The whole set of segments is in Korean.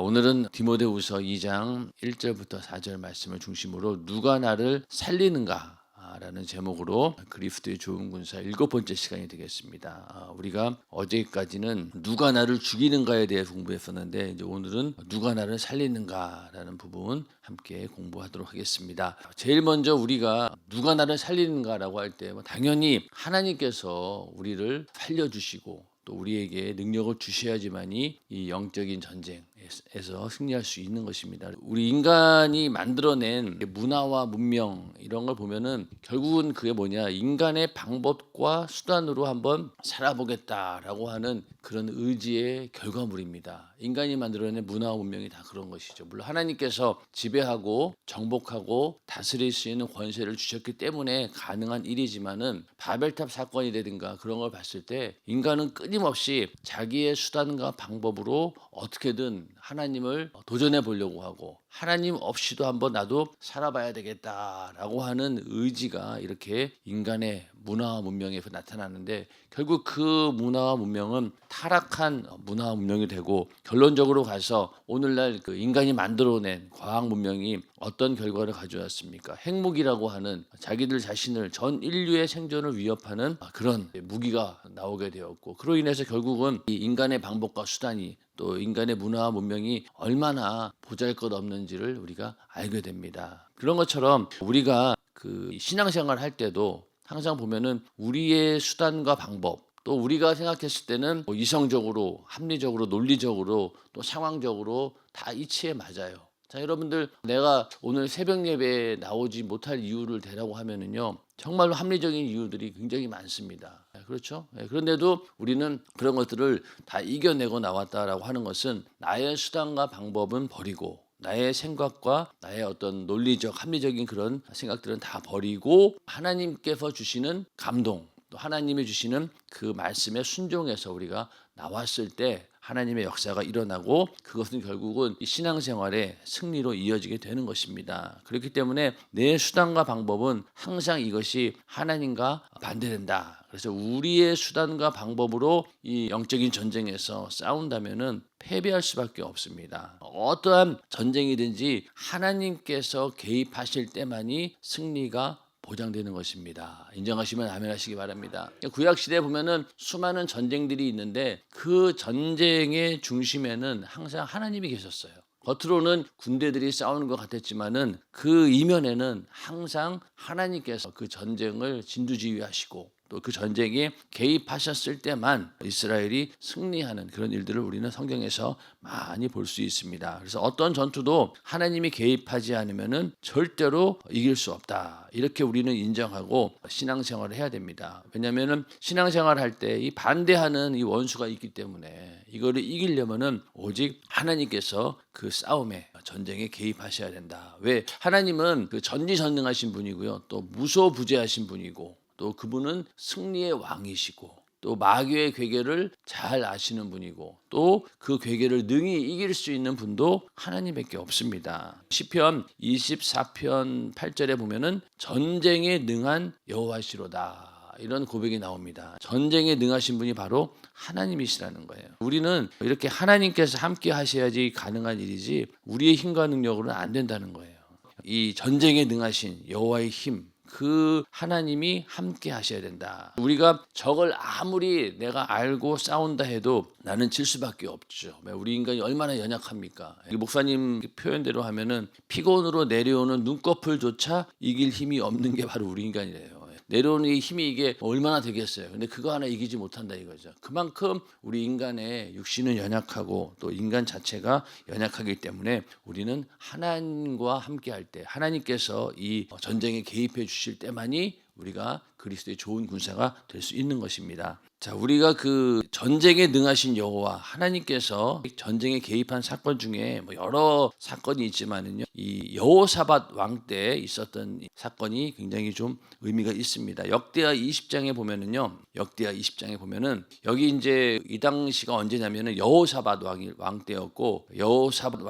오늘은 디모데후서 2장 1절부터 4절 말씀을 중심으로 누가 나를 살리는가 라는 제목으로 그리스도의 좋은 군사 7번째 시간이 되겠습니다. 우리가 어제까지는 누가 나를 죽이는가에 대해 공부했었는데 이제 오늘은 누가 나를 살리는가라는 부분 함께 공부하도록 하겠습니다. 제일 먼저 우리가 누가 나를 살리는가라고 할 때 당연히 하나님께서 우리를 살려주시고 또 우리에게 능력을 주셔야지만이 이 영적인 전쟁에서 승리할 수 있는 것입니다. 우리 인간이 만들어낸 문화와 문명 이런 걸 보면은 결국은 그게 뭐냐, 인간의 방법과 수단으로 한번 살아보겠다라고 하는 그런 의지의 결과물입니다. 인간이 만들어낸 문화와 문명이 다 그런 것이죠. 물론 하나님께서 지배하고 정복하고 다스릴 수 있는 권세를 주셨기 때문에 가능한 일이지만은 바벨탑 사건이라든가 그런 걸 봤을 때 인간은 끊임없이 자기의 수단과 방법으로 어떻게든 하나님을 도전해 보려고 하고 하나님 없이도 한번 나도 살아봐야 되겠다라고 하는 의지가 이렇게 인간의 문화와 문명에서 나타나는데 결국 그 문화와 문명은 타락한 문화와 문명이 되고 결론적으로 가서 오늘날 그 인간이 만들어낸 과학 문명이 어떤 결과를 가져왔습니까? 핵무기라고 하는 자기들 자신을 전 인류의 생존을 위협하는 그런 무기가 나오게 되었고 그로 인해서 결국은 이 인간의 방법과 수단이 또 인간의 문화와 문명이 얼마나 보잘것없는지를 우리가 알게 됩니다. 그런 것처럼 우리가 그 신앙생활 할 때도 항상 보면은 우리의 수단과 방법 또 우리가 생각했을 때는 이성적으로 합리적으로 논리적으로 또 상황적으로 다 이치에 맞아요. 자, 여러분들 내가 오늘 새벽 예배에 나오지 못할 이유를 대라고 하면은요 정말로 합리적인 이유들이 굉장히 많습니다. 그렇죠? 그런데도 우리는 그런 것들을 다 이겨내고 나왔다라고 하는 것은 나의 수단과 방법은 버리고 나의 생각과 나의 어떤 논리적 합리적인 그런 생각들은 다 버리고 하나님께서 주시는 감동 또 하나님이 주시는 그 말씀에 순종해서 우리가 나왔을 때 하나님의 역사가 일어나고 그것은 결국은 신앙생활의 승리로 이어지게 되는 것입니다. 그렇기 때문에 내 수단과 방법은 항상 이것이 하나님과 반대된다. 그래서 우리의 수단과 방법으로 이 영적인 전쟁에서 싸운다면은 패배할 수밖에 없습니다. 어떠한 전쟁이든지 하나님께서 개입하실 때만이 승리가 보장되는 것입니다. 인정하시면 아멘 하시기 바랍니다. 구약 시대에 보면은 수많은 전쟁들이 있는데 그 전쟁의 중심에는 항상 하나님이 계셨어요. 겉으로는 군대들이 싸우는 것 같았지만은 그 이면에는 항상 하나님께서 그 전쟁을 진두지휘하시고 또 그 전쟁에 개입하셨을 때만 이스라엘이 승리하는 그런 일들을 우리는 성경에서 많이 볼 수 있습니다. 그래서 어떤 전투도 하나님이 개입하지 않으면은 절대로 이길 수 없다. 이렇게 우리는 인정하고 신앙생활을 해야 됩니다. 왜냐하면은 신앙생활 할 때 이 반대하는 이 원수가 있기 때문에 이거를 이기려면은 오직 하나님께서 그 싸움에 전쟁에 개입하셔야 된다. 왜? 하나님은 그 전지전능하신 분이고요. 또 무소부재하신 분이고 또 그분은 승리의 왕이시고 또 마귀의 괴계를 잘 아시는 분이고 또 그 괴계를 능히 이길 수 있는 분도 하나님밖에 없습니다. 시편 24편 8절에 보면은 전쟁에 능한 여호와시로다. 이런 고백이 나옵니다. 전쟁에 능하신 분이 바로 하나님이시라는 거예요. 우리는 이렇게 하나님께서 함께 하셔야지 가능한 일이지 우리의 힘과 능력으로는 안 된다는 거예요. 이 전쟁에 능하신 여호와의 힘 그 하나님이 함께 하셔야 된다. 우리가 적을 아무리 내가 알고 싸운다 해도 나는 질 수밖에 없죠. 우리 인간이 얼마나 연약합니까? 목사님 표현대로 하면은 피곤으로 내려오는 눈꺼풀조차 이길 힘이 없는 게 바로 우리 인간이래요. 내려오는 이 힘이 이게 얼마나 되겠어요. 근데 그거 하나 이기지 못한다 이거죠. 그만큼 우리 인간의 육신은 연약하고 또 인간 자체가 연약하기 때문에 우리는 하나님과 함께 할 때 하나님께서 이 전쟁에 개입해 주실 때만이 우리가 그리스도의 좋은 군사가 될 수 있는 것입니다. 자, 우리가 그 전쟁에 능하신 여호와 하나님께서 전쟁에 개입한 사건 중에 여러 사건이 있지만은요, 이 여호사밧 왕 때 있었던 사건이 굉장히 좀 의미가 있습니다. 역대하 20장에 보면은요, 역대하 20장에 보면은 여기 이제 이 당시가 언제냐면은 여호사밧 왕 때였고 여호사밧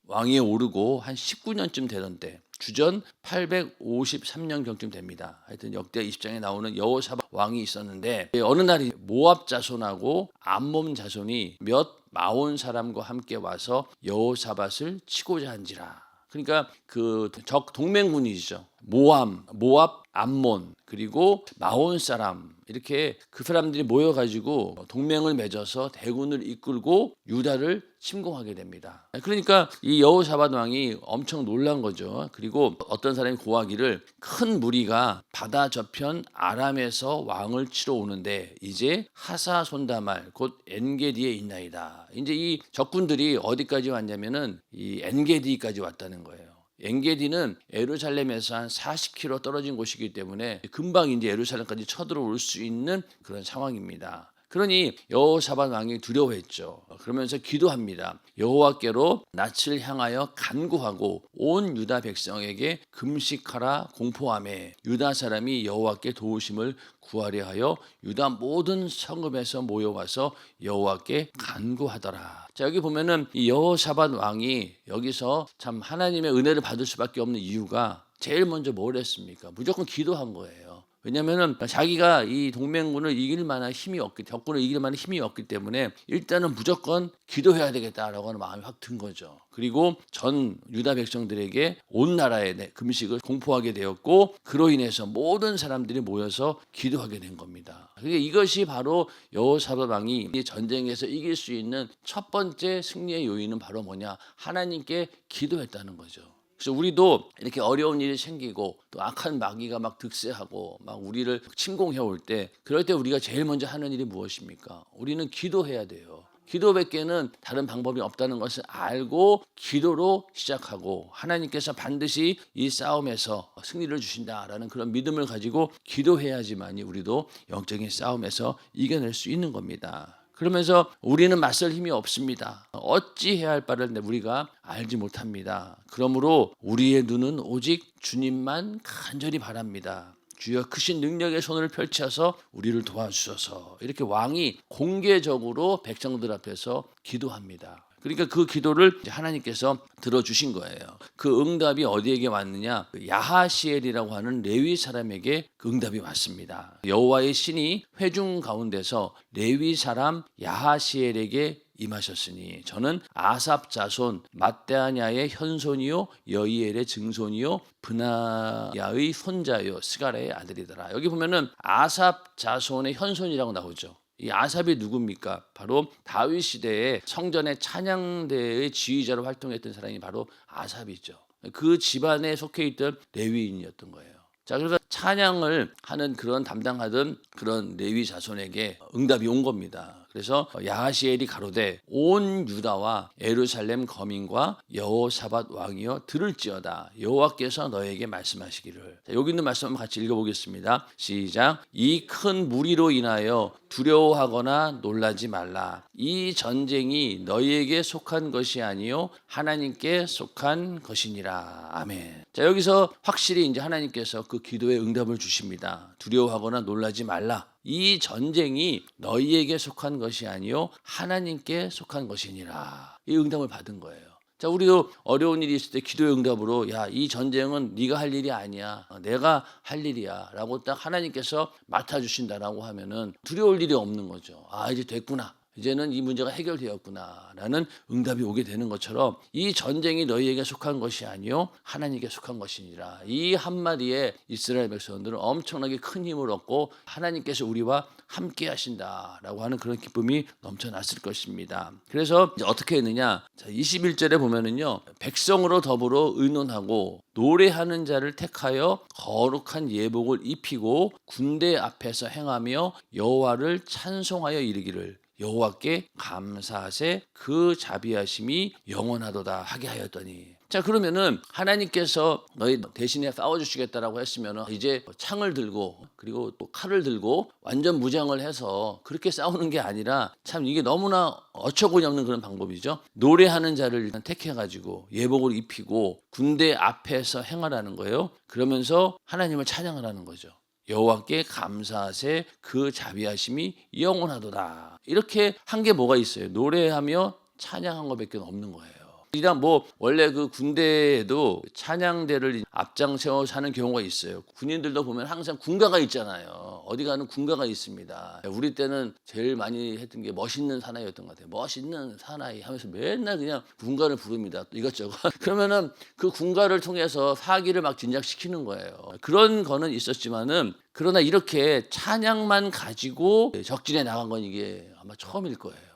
왕위에 오르고 한 19년쯤 되던 때. 주전 853년경쯤 됩니다. 하여튼 역대 20장에 나오는 여호사밧 왕이 있었는데 어느 날이 모압 자손하고 암몬 자손이 몇 마온 사람과 함께 와서 여호사밧을 치고자 한지라. 그러니까 그 적 동맹군이죠. 모압, 암몬, 그리고 마온 사람, 이렇게 그 사람들이 모여가지고 동맹을 맺어서 대군을 이끌고 유다를 침공하게 됩니다. 그러니까 이 여호사밧 왕이 엄청 놀란 거죠. 그리고 어떤 사람이 고하기를, 큰 무리가 바다 저편 아람에서 왕을 치러 오는데 이제 하사손다말 곧 엔게디에 있나이다. 이제 이 적군들이 어디까지 왔냐면은 이 엔게디까지 왔다는 거예요. 엔게디는 예루살렘에서 한 40km 떨어진 곳이기 때문에 금방 이제 예루살렘까지 쳐들어올 수 있는 그런 상황입니다. 그러니 여호사밧 왕이 두려워했죠. 그러면서 기도합니다. 여호와께로 낯을 향하여 간구하고 온 유다 백성에게 금식하라 공포하매 유다 사람이 여호와께 도우심을 구하려 하여 유다 모든 성읍에서 모여와서 여호와께 간구하더라. 자, 여기 보면은 이 여호사밧 왕이 여기서 참 하나님의 은혜를 받을 수밖에 없는 이유가 제일 먼저 뭘 했습니까? 무조건 기도한 거예요. 왜냐하면 자기가 이 동맹군을 이길 만한 적군을 이길 만한 힘이 없기 때문에 일단은 무조건 기도해야 되겠다라고 하는 마음이 확 든 거죠. 그리고 전 유다 백성들에게 온 나라에 금식을 공포하게 되었고, 그로 인해서 모든 사람들이 모여서 기도하게 된 겁니다. 그러니까 이것이 바로 여호사밧 왕이 이 전쟁에서 이길 수 있는 첫 번째 승리의 요인은 바로 뭐냐? 하나님께 기도했다는 거죠. 그래서 우리도 이렇게 어려운 일이 생기고 또 악한 마귀가 막 득세하고 막 우리를 침공해 올 때, 그럴 때 우리가 제일 먼저 하는 일이 무엇입니까? 우리는 기도해야 돼요. 기도밖에는 다른 방법이 없다는 것을 알고 기도로 시작하고, 하나님께서 반드시 이 싸움에서 승리를 주신다라는 그런 믿음을 가지고 기도해야지만이 우리도 영적인 싸움에서 이겨낼 수 있는 겁니다. 그러면서 우리는 맞설 힘이 없습니다. 어찌해야 할 바를 우리가 알지 못합니다. 그러므로 우리의 눈은 오직 주님만 간절히 바랍니다. 주여 크신 능력의 손을 펼쳐서 우리를 도와주소서. 이렇게 왕이 공개적으로 백성들 앞에서 기도합니다. 그러니까 그 기도를 하나님께서 들어주신 거예요. 그 응답이 어디에게 왔느냐? 야하시엘이라고 하는 레위 사람에게 그 응답이 왔습니다. 여호와의 신이 회중 가운데서 레위 사람 야하시엘에게 임하셨으니 저는 아삽 자손 맏대아냐의 현손이요 여이엘의 증손이요 브나야의 손자요 스가랴의 아들이더라. 여기 보면은 아삽 자손의 현손이라고 나오죠. 이 아삽이 누굽니까? 바로 다윗 시대에 성전의 찬양대의 지휘자로 활동했던 사람이 바로 아삽이죠. 그 집안에 속해 있던 레위인이었던 거예요. 자, 그래서 찬양을 하는 그런 담당하던 그런 레위 자손에게 응답이 온 겁니다. 그래서 야하시엘이 가로되 온 유다와 예루살렘 거민과 여호사밧 왕이여 들을지어다. 여호와께서 너에게 말씀하시기를. 자, 여기 있는 말씀 한번 같이 읽어보겠습니다. 시작. 이 큰 무리로 인하여 두려워하거나 놀라지 말라. 이 전쟁이 너희에게 속한 것이 아니요 하나님께 속한 것이니라. 아멘. 자, 여기서 확실히 이제 하나님께서 그 기도에 응답을 주십니다. 두려워하거나 놀라지 말라. 이 전쟁이 너희에게 속한 것이 아니요 하나님께 속한 것이니라. 이 응답을 받은 거예요. 자, 우리도 어려운 일이 있을 때 기도의 응답으로 야, 이 전쟁은 네가 할 일이 아니야. 내가 할 일이야. 라고 딱 하나님께서 맡아주신다라고 하면은 두려울 일이 없는 거죠. 아, 이제 됐구나. 이제는 이 문제가 해결되었구나 라는 응답이 오게 되는 것처럼 이 전쟁이 너희에게 속한 것이 아니요 하나님께 속한 것이니라. 이 한마디에 이스라엘 백성들은 엄청나게 큰 힘을 얻고 하나님께서 우리와 함께 하신다라고 하는 그런 기쁨이 넘쳐났을 것입니다. 그래서 이제 어떻게 했느냐? 자, 21절에 보면은요, 백성으로 더불어 의논하고 노래하는 자를 택하여 거룩한 예복을 입히고 군대 앞에서 행하며 여호와를 찬송하여 이르기를 여호와께 감사하세 그 자비하심이 영원하도다 하게 하였더니. 자, 그러면은 하나님께서 너희 대신에 싸워주시겠다라고 했으면 이제 창을 들고 그리고 또 칼을 들고 완전 무장을 해서 그렇게 싸우는 게 아니라, 참 이게 너무나 어처구니 없는 그런 방법이죠. 노래하는 자를 일단 택해가지고 예복을 입히고 군대 앞에서 행하라는 거예요. 그러면서 하나님을 찬양하라는 거죠. 여호와께 감사하세 그 자비하심이 영원하도다. 이렇게 한 게 뭐가 있어요? 노래하며 찬양한 것밖에 없는 거예요. 그냥 뭐 원래 그 군대에도 찬양대를 앞장 세워 사는 경우가 있어요. 군인들도 보면 항상 군가가 있잖아요. 어디 가는 군가가 있습니다. 우리 때는 제일 많이 했던 게 멋있는 사나이였던 것 같아요. 멋있는 사나이 하면서 맨날 그냥 군가를 부릅니다. 이것저것. 그러면은 그 군가를 통해서 사기를 막 진작시키는 거예요. 그런 거는 있었지만은 그러나 이렇게 찬양만 가지고 적진에 나간 건 이게 아마 처음일 거예요.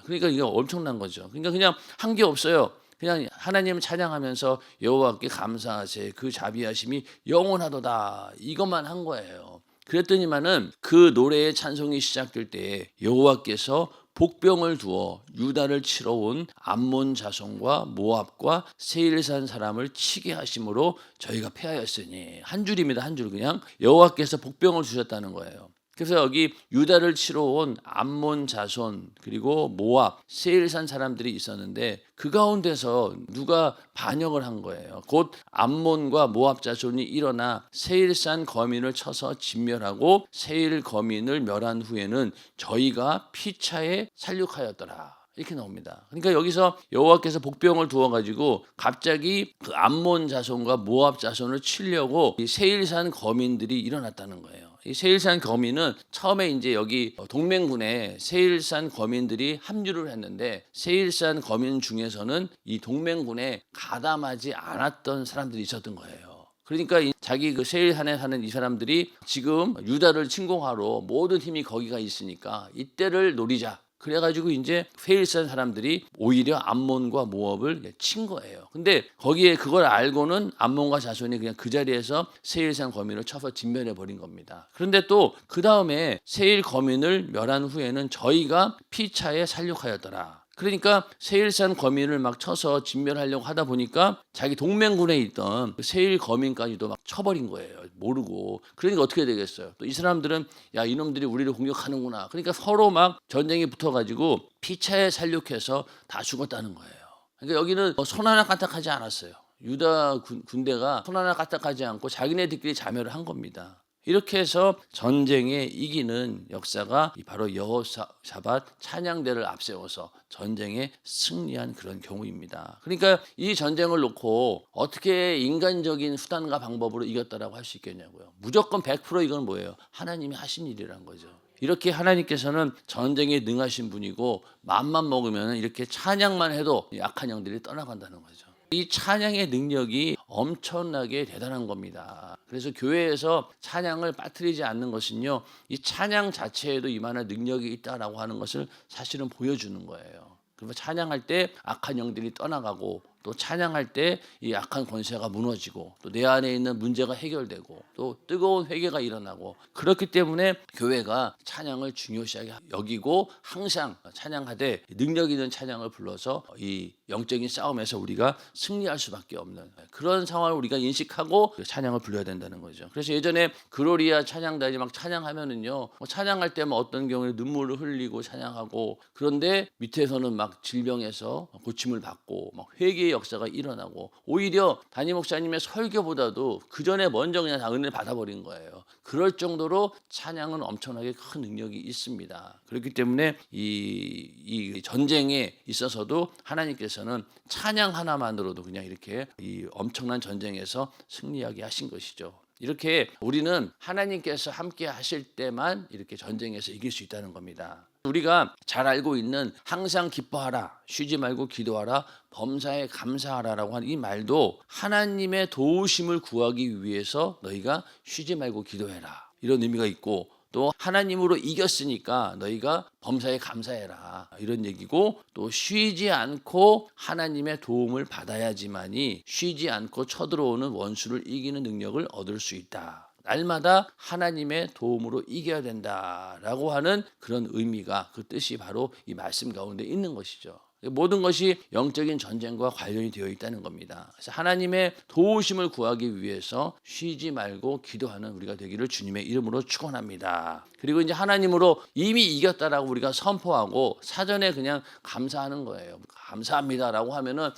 그러니까 이게 엄청난 거죠. 그러니까 그냥 한 게 없어요. 그냥 하나님 찬양하면서 여호와께 감사하세 그 자비하심이 영원하도다 이것만 한 거예요. 그랬더니만은 그 노래의 찬송이 시작될 때 여호와께서 복병을 두어 유다를 치러 온 암몬 자손과 모압과 세일산 사람을 치게 하심으로 저희가 패하였으니 한 줄입니다. 한 줄 그냥 여호와께서 복병을 주셨다는 거예요. 그래서 여기 유다를 치러 온 암몬 자손 그리고 모압 세일산 사람들이 있었는데 그 가운데서 누가 반역을 한 거예요. 곧 암몬과 모압 자손이 일어나 세일산 거민을 쳐서 진멸하고 세일 거민을 멸한 후에는 저희가 피차에 살육하였더라. 이렇게 나옵니다. 그러니까 여기서 여호와께서 복병을 두어 가지고 갑자기 그 암몬 자손과 모압 자손을 치려고 이 세일산 거민들이 일어났다는 거예요. 이 세일산 거민은 처음에 이제 여기 동맹군에 세일산 거민들이 합류를 했는데 세일산 거민 중에서는 이 동맹군에 가담하지 않았던 사람들이 있었던 거예요. 그러니까 자기 그 세일산에 사는 이 사람들이 지금 유다를 침공하러 모든 힘이 거기가 있으니까 이때를 노리자. 그래가지고 이제 세일산 사람들이 오히려 암몬과 모압을 친 거예요. 근데 거기에 그걸 알고는 암몬과 자손이 그냥 그 자리에서 세일산 거민을 쳐서 진멸해 버린 겁니다. 그런데 또 그 다음에 세일 거민을 멸한 후에는 저희가 피차에 살육하였더라. 그러니까 세일산 거민을 막 쳐서 진멸하려고 하다 보니까 자기 동맹군에 있던 세일 거민까지도 막 쳐버린 거예요. 모르고. 그러니까 어떻게 되겠어요? 또 이 사람들은 야 이놈들이 우리를 공격하는구나. 그러니까 서로 막 전쟁이 붙어가지고 피차에 살육해서 다 죽었다는 거예요. 그러니까 여기는 손 하나 까딱하지 않았어요. 유다 군대가 손 하나 까딱하지 않고 자기네들끼리 자멸을 한 겁니다. 이렇게 해서 전쟁에 이기는 역사가 바로 여호사밧 찬양대를 앞세워서 전쟁에 승리한 그런 경우입니다. 그러니까 이 전쟁을 놓고 어떻게 인간적인 수단과 방법으로 이겼다라고 할 수 있겠냐고요. 무조건 100% 이건 뭐예요? 하나님이 하신 일이란 거죠. 이렇게 하나님께서는 전쟁에 능하신 분이고 마음만 먹으면 이렇게 찬양만 해도 약한 영들이 떠나간다는 거죠. 이 찬양의 능력이 엄청나게 대단한 겁니다. 그래서 교회에서 찬양을 빠뜨리지 않는 것은요, 이 찬양 자체에도 이만한 능력이 있다라고 하는 것을 사실은 보여주는 거예요. 그래서 찬양할 때 악한 영들이 떠나가고 또 찬양할 때 이 악한 권세가 무너지고 또 내 안에 있는 문제가 해결되고 또 뜨거운 회개가 일어나고 그렇기 때문에 교회가 찬양을 중요시하게 여기고 항상 찬양하되 능력 있는 찬양을 불러서 이 영적인 싸움에서 우리가 승리할 수밖에 없는 그런 상황을 우리가 인식하고 찬양을 불러야 된다는 거죠. 그래서 예전에 그로리아 찬양단이 막 찬양하면은요, 찬양할 때만 어떤 경우에 눈물을 흘리고 찬양하고 그런데 밑에서는 막 질병에서 고침을 받고 막 회개의 역사가 일어나고 오히려 담임 목사님의 설교보다도 그 전에 먼저 그냥 다 은혜를 받아버린 거예요. 그럴 정도로 찬양은 엄청나게 큰 능력이 있습니다. 그렇기 때문에 이 전쟁에 있어서도 하나님께서는 찬양 하나만으로도 그냥 이렇게 이 엄청난 전쟁에서 승리하게 하신 것이죠. 이렇게 우리는 하나님께서 함께 하실 때만 이렇게 전쟁에서 이길 수 있다는 겁니다. 우리가 잘 알고 있는 항상 기뻐하라, 쉬지 말고 기도하라, 범사에 감사하라라고 하는 이 말도 하나님의 도우심을 구하기 위해서 너희가 쉬지 말고 기도해라 이런 의미가 있고 또 하나님으로 이겼으니까 너희가 범사에 감사해라 이런 얘기고 또 쉬지 않고 하나님의 도움을 받아야지만이 쉬지 않고 쳐들어오는 원수를 이기는 능력을 얻을 수 있다. 날마다 하나님의 도움으로 이겨야 된다라고 하는 그런 의미가 그 뜻이 바로 이 말씀 가운데 있는 것이죠. 모든 것이 영적인 전쟁과 관련이 되어 있다는 겁니다. 그래서 하나님의 도우심을 구하기 위해서 쉬지 말고 기도하는 우리가 되기를 주님의 이름으로 축원합니다. 그리고 이제 하나님으로 이미 이겼다라고 우리가 선포하고 사전에 그냥 감사하는 거예요. 감사합니다라고 하면은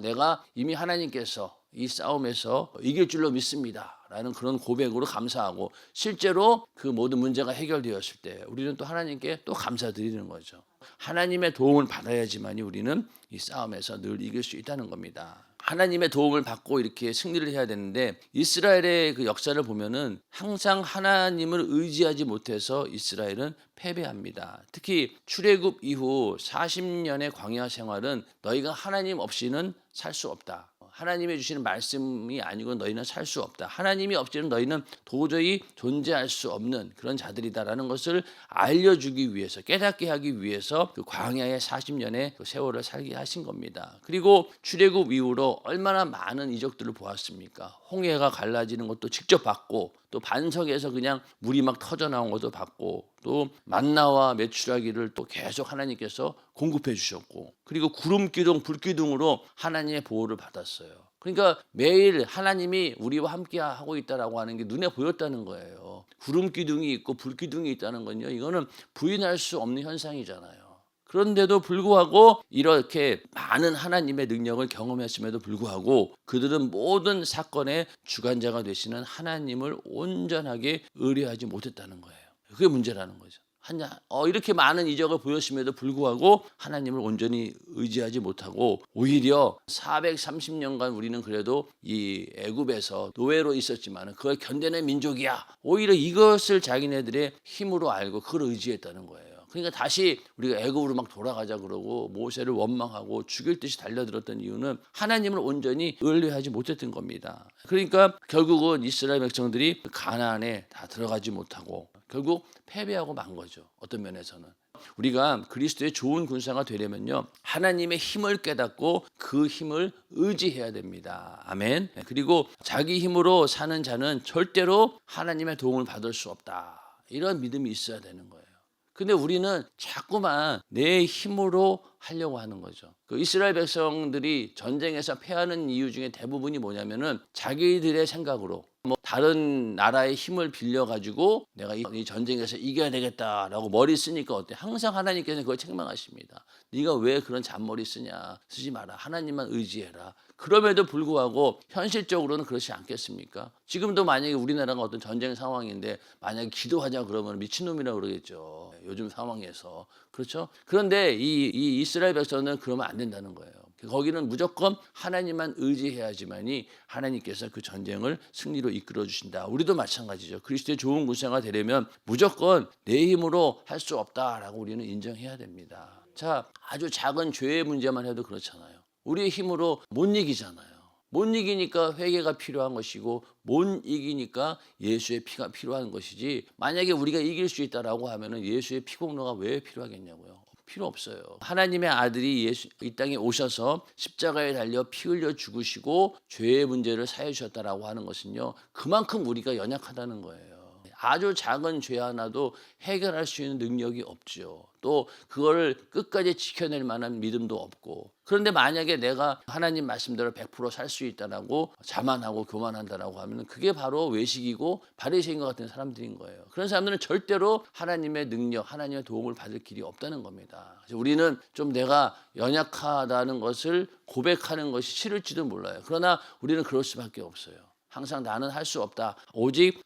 내가 이미 하나님께서 이 싸움에서 이길 줄로 믿습니다. 라는 그런 고백으로 감사하고 실제로 그 모든 문제가 해결되었을 때 우리는 또 하나님께 또 감사드리는 거죠. 하나님의 도움을 받아야지만이 우리는 이 싸움에서 늘 이길 수 있다는 겁니다. 하나님의 도움을 받고 이렇게 승리를 해야 되는데 이스라엘의 그 역사를 보면은 항상 하나님을 의지하지 못해서 이스라엘은 패배합니다. 특히 출애굽 이후 40년의 광야 생활은 너희가 하나님 없이는 살 수 없다. 하나님이 주시는 말씀이 아니고 너희는 살 수 없다. 하나님이 없이는 너희는 도저히 존재할 수 없는 그런 자들이다라는 것을 알려주기 위해서, 깨닫게 하기 위해서 그 광야의 40년의 그 세월을 살게 하신 겁니다. 그리고 출애굽 이후로 얼마나 많은 이적들을 보았습니까? 홍해가 갈라지는 것도 직접 봤고, 또 반석에서 그냥 물이 막 터져 나온 것도 봤고, 또 만나와 메추라기를 또 계속 하나님께서 공급해 주셨고, 그리고 구름 기둥, 불 기둥으로 하나님의 보호를 받았어요. 그러니까 매일 하나님이 우리와 함께 하고 있다라고 하는 게 눈에 보였다는 거예요. 구름 기둥이 있고 불 기둥이 있다는 건요, 이거는 부인할 수 없는 현상이잖아요. 그런데도 불구하고 이렇게 많은 하나님의 능력을 경험했음에도 불구하고 그들은 모든 사건의 주관자가 되시는 하나님을 온전하게 의뢰하지 못했다는 거예요. 그게 문제라는 거죠. 이렇게 많은 이적을 보였음에도 불구하고 하나님을 온전히 의지하지 못하고 오히려 430년간 우리는 그래도 이 애굽에서 노예로 있었지만 그걸 견뎌낸 민족이야. 오히려 이것을 자기네들의 힘으로 알고 그걸 의지했다는 거예요. 그러니까 다시 우리가 애굽으로 막 돌아가자 그러고 모세를 원망하고 죽일 듯이 달려들었던 이유는 하나님을 온전히 의뢰하지 못했던 겁니다. 그러니까 결국은 이스라엘 백성들이 가나안에 다 들어가지 못하고 결국 패배하고 만 거죠. 어떤 면에서는. 우리가 그리스도의 좋은 군사가 되려면요, 하나님의 힘을 깨닫고 그 힘을 의지해야 됩니다. 아멘. 그리고 자기 힘으로 사는 자는 절대로 하나님의 도움을 받을 수 없다. 이런 믿음이 있어야 되는 거예요. 근데 우리는 자꾸만 내 힘으로 하려고 하는 거죠. 그 이스라엘 백성들이 전쟁에서 패하는 이유 중에 대부분이 뭐냐면은 자기들의 생각으로 다른 나라의 힘을 빌려가지고 내가 이 전쟁에서 이겨야 되겠다라고 머리 쓰니까 어때? 항상 하나님께서는 그걸 책망하십니다. 네가 왜 그런 잔머리 쓰지 마라. 하나님만 의지해라. 그럼에도 불구하고 현실적으로는 그렇지 않겠습니까? 지금도 만약에 우리나라가 어떤 전쟁 상황인데 만약에 기도하자 그러면 미친놈이라고 그러겠죠. 요즘 상황에서. 그렇죠? 그런데 이 이스라엘 백성은 그러면 안 된다는 거예요. 거기는 무조건 하나님만 의지해야지만이 하나님께서 그 전쟁을 승리로 이끌어 주신다. 우리도 마찬가지죠. 그리스도의 좋은 군사가 되려면 무조건 내 힘으로 할 수 없다라고 우리는 인정해야 됩니다. 자, 아주 작은 죄의 문제만 해도 그렇잖아요. 우리의 힘으로 못 이기잖아요. 못 이기니까 회개가 필요한 것이고 못 이기니까 예수의 피가 필요한 것이지, 만약에 우리가 이길 수 있다라고 하면은 예수의 피공로가 왜 필요하겠냐고요. 필요 없어요. 하나님의 아들이 이 땅에 오셔서 십자가에 달려 피 흘려 죽으시고 죄의 문제를 사해 주셨다라고 하는 것은요, 그만큼 우리가 연약하다는 거예요. 아주 작은 죄 하나도 해결할 수 있는 능력이 없죠. 또 그걸 끝까지 지켜낼 만한 믿음도 없고, 그런데 만약에 내가 하나님 말씀대로 100% 살 수 있다라고 자만하고 교만한다라고 하면 그게 바로 외식이고 바리새인 것 같은 사람들인 거예요. 그런 사람들은 절대로 하나님의 능력, 하나님의 도움을 받을 길이 없다는 겁니다. 그래서 우리는 좀 내가 연약하다는 것을 고백하는 것이 싫을지도 몰라요. 그러나 우리는 그럴 수밖에 없어요. 항상 나는 할 수 없다. 오직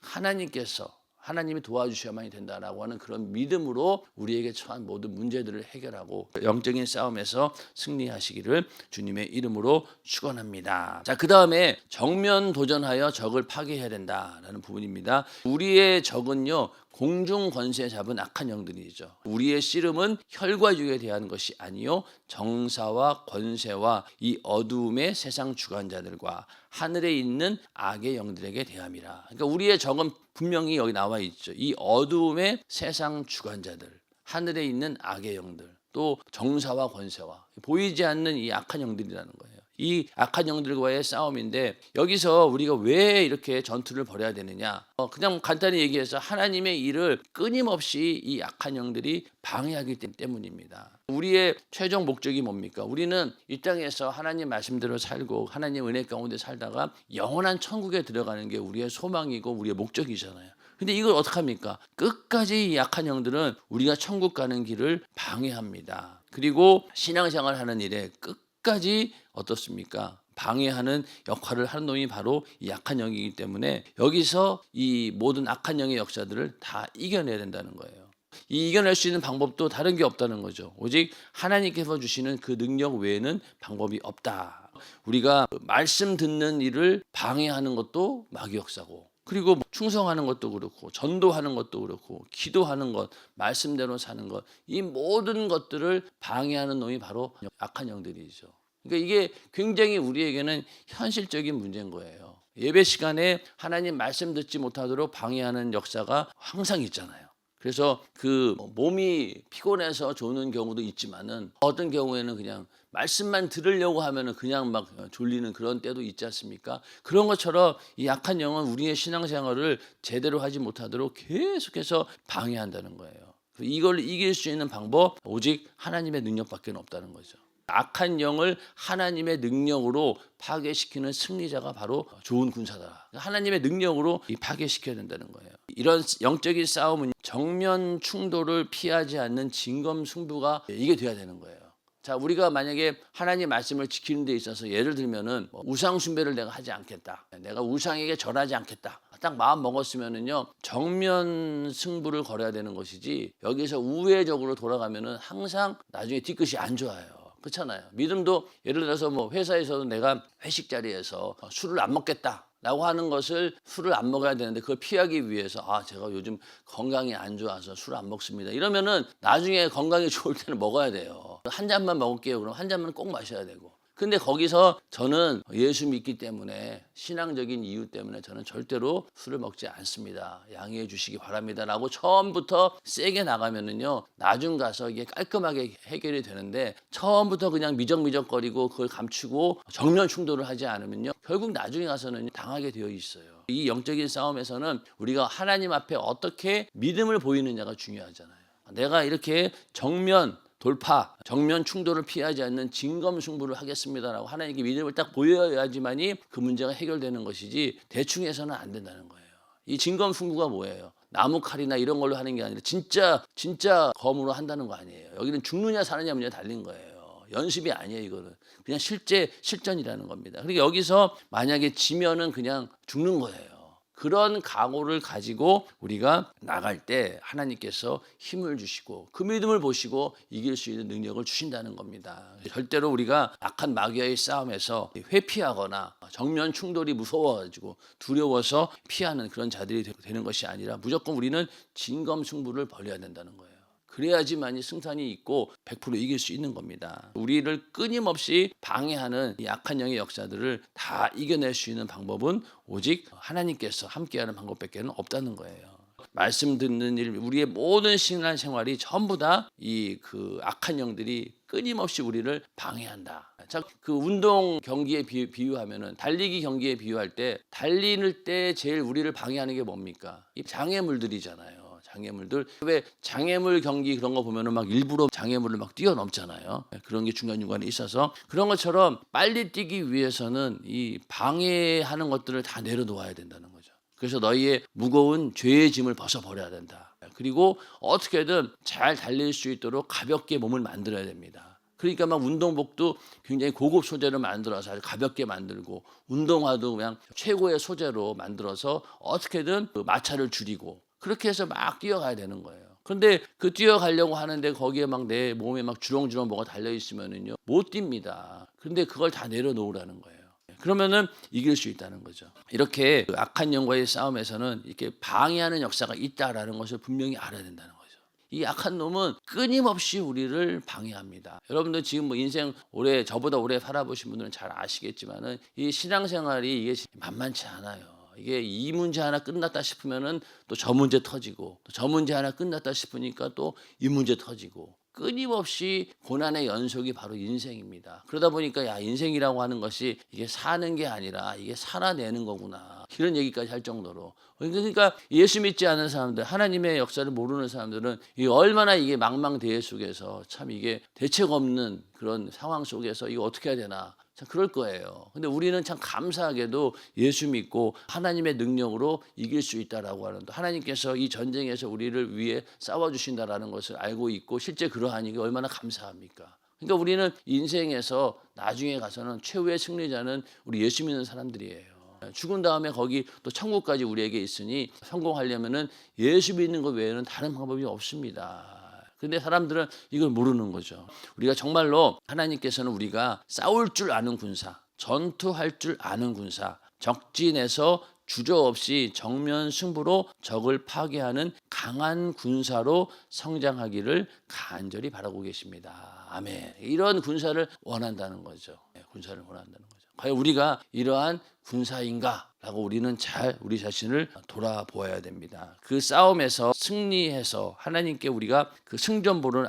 하나님이 도와주셔야만이 된다라고 하는 그런 믿음으로 우리에게 처한 모든 문제들을 해결하고 영적인 싸움에서 승리하시기를 주님의 이름으로 축원합니다. 자, 그 다음에 정면 도전하여 적을 파괴해야 된다라는 부분입니다. 우리의 적은요, 공중 권세 잡은 악한 영들이죠. 우리의 씨름은 혈과 육에 대한 것이 아니요 정사와 권세와 이 어두움의 세상 주관자들과 하늘에 있는 악의 영들에게 대함이라. 그러니까 우리의 적은 분명히 여기 나와 있죠. 이 어두움의 세상 주관자들, 하늘에 있는 악의 영들, 또 정사와 권세와 보이지 않는 이 악한 영들이라는 거예요. 이 악한 영들과의 싸움인데 여기서 우리가 왜 이렇게 전투를 벌여야 되느냐? 그냥 간단히 얘기해서 하나님의 일을 끊임없이 이 악한 영들이 방해하기 때문입니다. 우리의 최종 목적이 뭡니까? 우리는 이 땅에서 하나님 말씀대로 살고 하나님 은혜 가운데 살다가 영원한 천국에 들어가는 게 우리의 소망이고 우리의 목적이잖아요. 근데 이걸 어떡합니까? 끝까지 이 약한 영들은 우리가 천국 가는 길을 방해합니다. 그리고 신앙생활 하는 일에 끝까지 어떻습니까? 방해하는 역할을 하는 놈이 바로 이 약한 영이기 때문에 여기서 이 모든 악한 영의 역사들을 다 이겨내야 된다는 거예요. 이 이겨낼 수 있는 방법도 다른 게 없다는 거죠. 오직 하나님께서 주시는 그 능력 외에는 방법이 없다. 우리가 말씀 듣는 일을 방해하는 것도 마귀 역사고, 그리고 충성하는 것도 그렇고, 전도하는 것도 그렇고, 기도하는 것, 말씀대로 사는 것, 이 모든 것들을 방해하는 놈이 바로 악한 영들이죠. 그러니까 이게 굉장히 우리에게는 현실적인 문제인 거예요. 예배 시간에 하나님 말씀 듣지 못하도록 방해하는 역사가 항상 있잖아요. 그래서 그 몸이 피곤해서 조는 경우도 있지만은, 어떤 경우에는 그냥 말씀만 들으려고 하면은 그냥 막 졸리는 그런 때도 있지 않습니까? 그런 것처럼 이 약한 영은 우리의 신앙생활을 제대로 하지 못하도록 계속해서 방해한다는 거예요. 이걸 이길 수 있는 방법, 오직 하나님의 능력밖에 없다는 거죠. 악한 영을 하나님의 능력으로 파괴시키는 승리자가 바로 좋은 군사다. 하나님의 능력으로 파괴시켜야 된다는 거예요. 이런 영적인 싸움은 정면 충돌을 피하지 않는 진검승부가 이게 돼야 되는 거예요. 자, 우리가 만약에 하나님 말씀을 지키는 데 있어서 예를 들면은 우상 숭배를 내가 하지 않겠다, 내가 우상에게 절하지 않겠다, 딱 마음 먹었으면은요, 정면 승부를 걸어야 되는 것이지, 여기서 우회적으로 돌아가면은 항상 나중에 뒤끝이 안 좋아요. 그렇잖아요. 믿음도 예를 들어서 회사에서도 내가 회식 자리에서 술을 안 먹겠다 라고 하는 것을, 술을 안 먹어야 되는데 그걸 피하기 위해서 제가 요즘 건강이 안 좋아서 술 안 먹습니다, 이러면은 나중에 건강이 좋을 때는 먹어야 돼요. 한 잔만 먹을게요. 그럼 한 잔만 꼭 마셔야 되고. 근데 거기서 저는 예수 믿기 때문에, 신앙적인 이유 때문에 저는 절대로 술을 먹지 않습니다, 양해해 주시기 바랍니다 라고 처음부터 세게 나가면은요, 나중 가서 이게 깔끔하게 해결이 되는데, 처음부터 그냥 미적미적거리고 그걸 감추고 정면 충돌을 하지 않으면요, 결국 나중에 가서는 당하게 되어 있어요. 이 영적인 싸움에서는 우리가 하나님 앞에 어떻게 믿음을 보이느냐가 중요하잖아요. 내가 이렇게 정면 돌파, 정면 충돌을 피하지 않는 진검승부를 하겠습니다라고 하나님께 믿음을 딱 보여야지만이 그 문제가 해결되는 것이지, 대충 해서는 안 된다는 거예요. 이 진검승부가 뭐예요? 나무 칼이나 이런 걸로 하는 게 아니라 진짜 검으로 한다는 거 아니에요. 여기는 죽느냐 사느냐 문제가 달린 거예요. 연습이 아니에요. 이거는 그냥 실전이라는 겁니다. 그리고 여기서 만약에 지면은 그냥 죽는 거예요. 그런 각오를 가지고 우리가 나갈 때 하나님께서 힘을 주시고 그 믿음을 보시고 이길 수 있는 능력을 주신다는 겁니다. 절대로 우리가 악한 마귀와의 싸움에서 회피하거나 정면 충돌이 무서워가지고 두려워서 피하는 그런 자들이 되는 것이 아니라, 무조건 우리는 진검승부를 벌여야 된다는 거예요. 그래야지만이 승산이 있고 100% 이길 수 있는 겁니다. 우리를 끊임없이 방해하는 이 악한 영의 역사들을 다 이겨낼 수 있는 방법은 오직 하나님께서 함께하는 방법밖에 없다는 거예요. 말씀 듣는 일, 우리의 모든 신앙 생활이 전부 다 이 악한 영들이 끊임없이 우리를 방해한다. 자, 그 운동 경기에 비유하면은, 달리기 경기에 비유할 때, 달리는 때 제일 우리를 방해하는 게 뭡니까? 이 장애물들이잖아요. 장애물들. 왜 장애물 경기 그런 거 보면은 막 일부러 장애물을 막 뛰어넘잖아요. 그런 게 중간중간에 있어서, 그런 것처럼 빨리 뛰기 위해서는 이 방해하는 것들을 다 내려놓아야 된다는 거죠. 그래서 너희의 무거운 죄의 짐을 벗어버려야 된다. 그리고 어떻게든 잘 달릴 수 있도록 가볍게 몸을 만들어야 됩니다. 그러니까 막 운동복도 굉장히 고급 소재로 만들어서 아주 가볍게 만들고, 운동화도 그냥 최고의 소재로 만들어서 어떻게든 그 마찰을 줄이고, 그렇게 해서 막 뛰어가야 되는 거예요. 그런데 그 뛰어가려고 하는데 거기에 막 내 몸에 막 주렁주렁 뭐가 달려 있으면은요, 못 뜁니다. 그런데 그걸 다 내려놓으라는 거예요. 그러면은 이길 수 있다는 거죠. 이렇게 그 악한 영과의 싸움에서는 이렇게 방해하는 역사가 있다라는 것을 분명히 알아야 된다는 거죠. 이 악한 놈은 끊임없이 우리를 방해합니다. 여러분들 지금 인생 저보다 오래 살아보신 분들은 잘 아시겠지만은, 이 신앙생활이 이게 만만치 않아요. 이게 이 문제 하나 끝났다 싶으면은 또 저 문제 터지고, 또 저 문제 하나 끝났다 싶으니까 또 이 문제 터지고, 끊임없이 고난의 연속이 바로 인생입니다. 그러다 보니까 인생이라고 하는 것이 이게 사는 게 아니라 이게 살아내는 거구나, 이런 얘기까지 할 정도로. 그러니까 예수 믿지 않는 사람들, 하나님의 역사를 모르는 사람들은 얼마나 이게 망망대해 속에서 참 이게 대책 없는 그런 상황 속에서 이거 어떻게 해야 되나, 참 그럴 거예요. 근데 우리는 참 감사하게도 예수 믿고 하나님의 능력으로 이길 수 있다라고 하는, 하나님께서 이 전쟁에서 우리를 위해 싸워주신다라는 것을 알고 있고, 실제 그러하니 얼마나 감사합니까? 그러니까 우리는 인생에서 나중에 가서는 최후의 승리자는 우리 예수 믿는 사람들이에요. 죽은 다음에 거기 또 천국까지 우리에게 있으니 성공하려면은 예수 믿는 것 외에는 다른 방법이 없습니다. 근데 사람들은 이걸 모르는 거죠. 우리가 정말로 하나님께서는 우리가 싸울 줄 아는 군사, 전투할 줄 아는 군사, 적진에서 주저없이 정면 승부로 적을 파괴하는 강한 군사로 성장하기를 간절히 바라고 계십니다. 아멘. 이런 군사를 원한다는 거죠. 군사를 원한다는 거죠. 과연 우리가 이러한 군사인가라고 우리는 잘 우리 자신을 돌아보아야 됩니다. 그 싸움에서 승리해서 하나님께 우리가 그 승전보를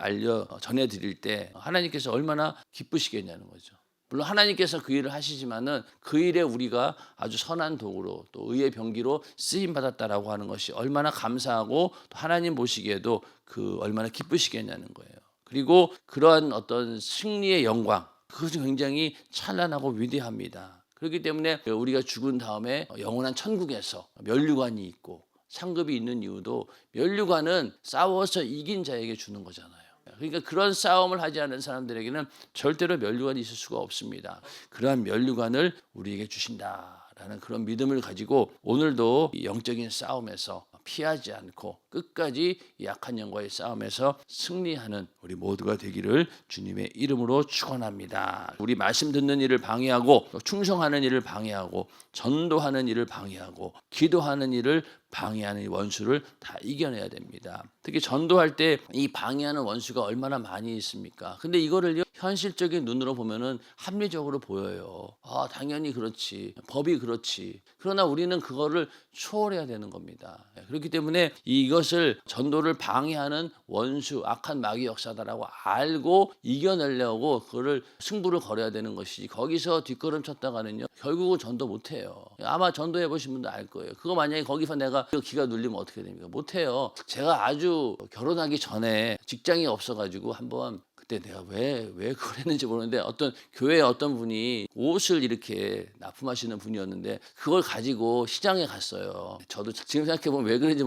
전해드릴 때 하나님께서 얼마나 기쁘시겠냐는 거죠. 물론 하나님께서 그 일을 하시지만은 그 일에 우리가 아주 선한 도구로 또 의의 병기로 쓰임 받았다라고 하는 것이 얼마나 감사하고 또 하나님 보시기에도 그 얼마나 기쁘시겠냐는 거예요. 그리고 그러한 어떤 승리의 영광, 그것은 굉장히 찬란하고 위대합니다. 그렇기 때문에 우리가 죽은 다음에 영원한 천국에서 면류관이 있고 상급이 있는 이유도 면류관은 싸워서 이긴 자에게 주는 거잖아요. 그러니까 그런 싸움을 하지 않은 사람들에게는 절대로 면류관이 있을 수가 없습니다. 그러한 면류관을 우리에게 주신다라는 그런 믿음을 가지고 오늘도 이 영적인 싸움에서 피하지 않고 끝까지 약한 영과의 싸움에서 승리하는 우리 모두가 되기를 주님의 이름으로 축원합니다. 우리 말씀 듣는 일을 방해하고 충성하는 일을 방해하고 전도하는 일을 방해하고 기도하는 일을 방해하는 원수를 다 이겨내야 됩니다. 특히 전도할 때 이 방해하는 원수가 얼마나 많이 있습니까? 근데 이거를 현실적인 눈으로 보면은 합리적으로 보여요. 아, 당연히 그렇지. 법이 그렇지. 그러나 우리는 그거를 초월해야 되는 겁니다. 그렇기 때문에 이것을 전도를 방해하는 원수, 악한 마귀 역사다라고 알고 이겨내려고 그거를 승부를 걸어야 되는 것이지 거기서 뒷걸음 쳤다가는요 결국은 전도 못해요. 아마 전도해 보신 분도 알 거예요. 그거 만약에 거기서 내가 기가 눌리면 어떻게 됩니까? 못해요. 제가 아주 결혼하기 전에 직장이 없어가지고 한번 그때 내가 왜 그걸 했는지 모르는데 어떤 교회에 어떤 분이 옷을 이렇게 납품하시는 분이었는데 그걸 가지고 시장에 갔어요. 저도 지금 생각해보면 왜 그런지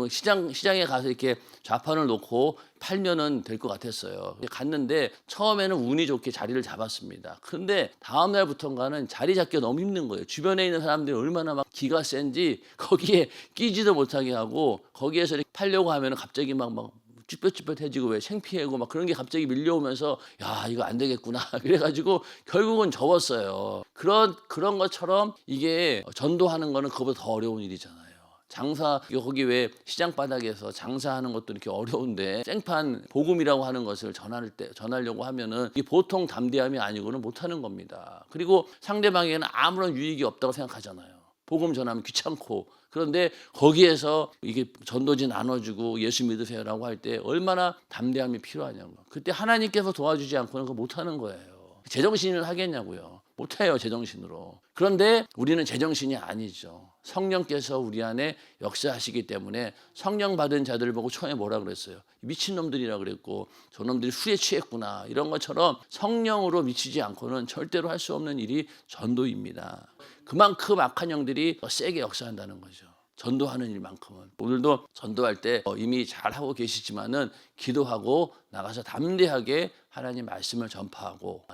시장에 가서 이렇게 좌판을 놓고 팔면은 될 것 같았어요. 갔는데 처음에는 운이 좋게 자리를 잡았습니다. 근데 다음 날부터인가는 자리 잡기가 너무 힘든 거예요. 주변에 있는 사람들이 얼마나 막 기가 센지 거기에 끼지도 못하게 하고 거기에서 이렇게 팔려고 하면은 갑자기 막 쭈뼛쭈뼛해지고 왜 창피하고 막 그런 게 갑자기 밀려오면서 야 이거 안 되겠구나 그래가지고 결국은 접었어요. 그런 것처럼 이게 전도하는 거는 그거보다 더 어려운 일이잖아요. 장사 거기 왜 시장 바닥에서 장사하는 것도 이렇게 어려운데 생판 복음이라고 하는 것을 전하려고 하면은 이 보통 담대함이 아니고는 못하는 겁니다. 그리고 상대방에게는 아무런 유익이 없다고 생각하잖아요. 복음 전하면 귀찮고 그런데 거기에서 이게 전도지 나눠주고 예수 믿으세요라고 할 때 얼마나 담대함이 필요하냐고. 그때 하나님께서 도와주지 않고는 그거 못하는 거예요. 제정신을 하겠냐고요. 못해요 제정신으로. 그런데 우리는 제정신이 아니죠. 성령께서 우리 안에 역사하시기 때문에 성령 받은 자들을 보고 처음에 뭐라 그랬어요? 미친놈들이라 그랬고 저놈들이 술에 취했구나 이런 것처럼 성령으로 미치지 않고는 절대로 할 수 없는 일이 전도입니다. 그만큼 악한 영들이 더 세게 역사한다는 거죠. 전도하는 일만큼은. 오늘도 전도할 때 이미 잘하고 계시지만은 기도하고 나가서 담대하게 하나님 말씀을 전파하고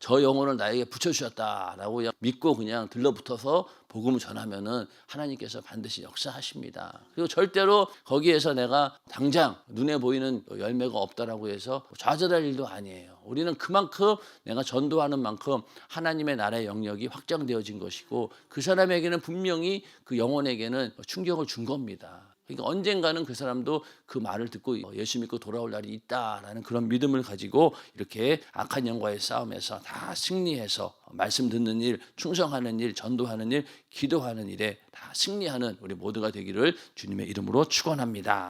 저 영혼을 나에게 붙여주셨다라고 믿고 그냥 들러붙어서 복음을 전하면은 하나님께서 반드시 역사하십니다. 그리고 절대로 거기에서 내가 당장 눈에 보이는 열매가 없다라고 해서 좌절할 일도 아니에요. 우리는 그만큼 내가 전도하는 만큼 하나님의 나라의 영역이 확장되어진 것이고 그 사람에게는 분명히 그 영혼에게는 충격을 준 겁니다. 그러니까 언젠가는 그 사람도 그 말을 듣고 예수 믿고 돌아올 날이 있다라는 그런 믿음을 가지고 이렇게 악한 영과의 싸움에서 다 승리해서 말씀 듣는 일, 충성하는 일, 전도하는 일, 기도하는 일에 다 승리하는 우리 모두가 되기를 주님의 이름으로 축원합니다.